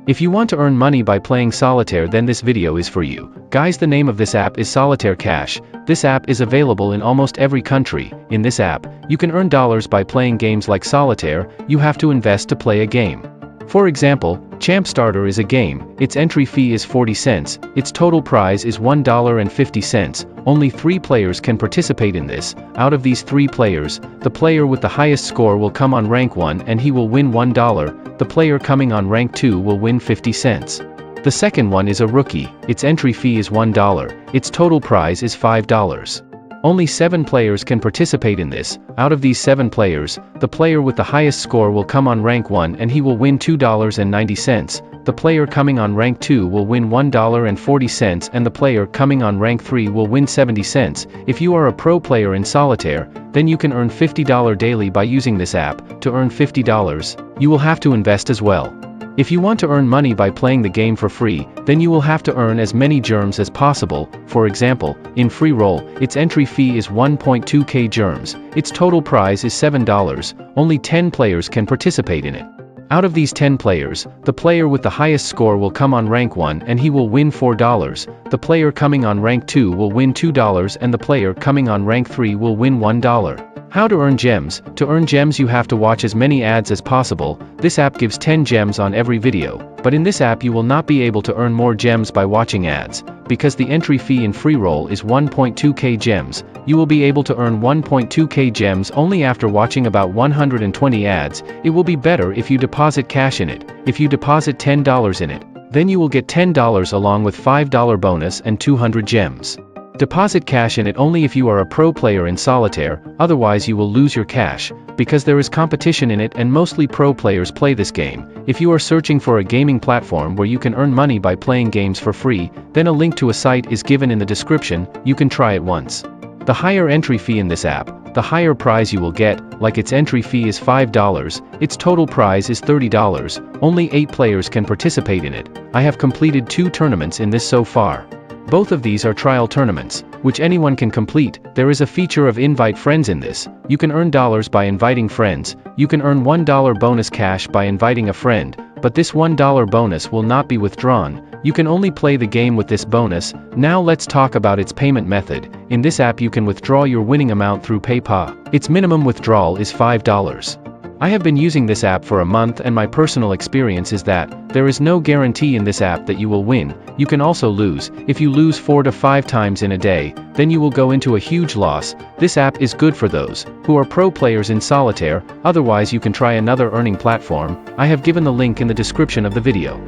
If you want to earn money by playing solitaire, then this video is for you. Guys, the name of this app is Solitaire Cash. This app is available in almost every country. In this app, you can earn dollars by playing games like solitaire. You have to invest to play a game. For example, Champ Starter is a game. Its entry fee is 40 cents. Its total prize is $1.50. Only 3 players can participate in this. Out of these 3 players, the player with the highest score will come on rank 1 and he will win $1. The player coming on rank 2 will win 50 cents. The second one is a rookie. Its entry fee is $1. Its total prize is $5. Only 7 players can participate in this. Out of these 7 players, the player with the highest score will come on rank 1 and he will win $2.90. The player coming on rank 2 will win $1.40 and the player coming on rank 3 will win 70 cents. If you are a pro player in solitaire, then you can earn $50 daily by using this app. To earn $50, you will have to invest as well. If you want to earn money by playing the game for free, then you will have to earn as many germs as possible. For example, in free roll, its entry fee is 1.2k germs. Its total prize is $7. Only 10 players can participate in it. Out of these 10 players, the player with the highest score will come on rank 1 and he will win $4. The player coming on rank 2 will win $2 and the player coming on rank 3 will win $1. How to earn gems? To earn gems you have to watch as many ads as possible. This app gives 10 gems on every video, but in this app you will not be able to earn more gems by watching ads, because the entry fee in free roll is 1.2k gems. You will be able to earn 1.2k gems only after watching about 120 ads. It will be better if you deposit cash in it. If you deposit $10 in it, then you will get $10 along with $5 bonus and 200 gems. Deposit cash in it only if you are a pro player in solitaire, otherwise you will lose your cash, because there is competition in it and mostly pro players play this game. If you are searching for a gaming platform where you can earn money by playing games for free, then a link to a site is given in the description. You can try it once. The higher entry fee in this app, the higher prize you will get. Like its entry fee is $5, its total prize is $30. Only 8 players can participate in it. I have completed 2 tournaments in this so far. Both of these are trial tournaments, which anyone can complete. There is a feature of invite friends in this. You can earn dollars by inviting friends. You can earn $1 bonus cash by inviting a friend, but this $1 bonus will not be withdrawn. You can only play the game with this bonus. Now let's talk about its payment method. In this app you can withdraw your winning amount through PayPal. Its minimum withdrawal is $5. I have been using this app for a month and my personal experience is that there is no guarantee in this app that you will win. You can also lose. If you lose 4 to 5 times in a day, then you will go into a huge loss. This app is good for those who are pro players in solitaire. Otherwise you can try another earning platform. I have given the link in the description of the video.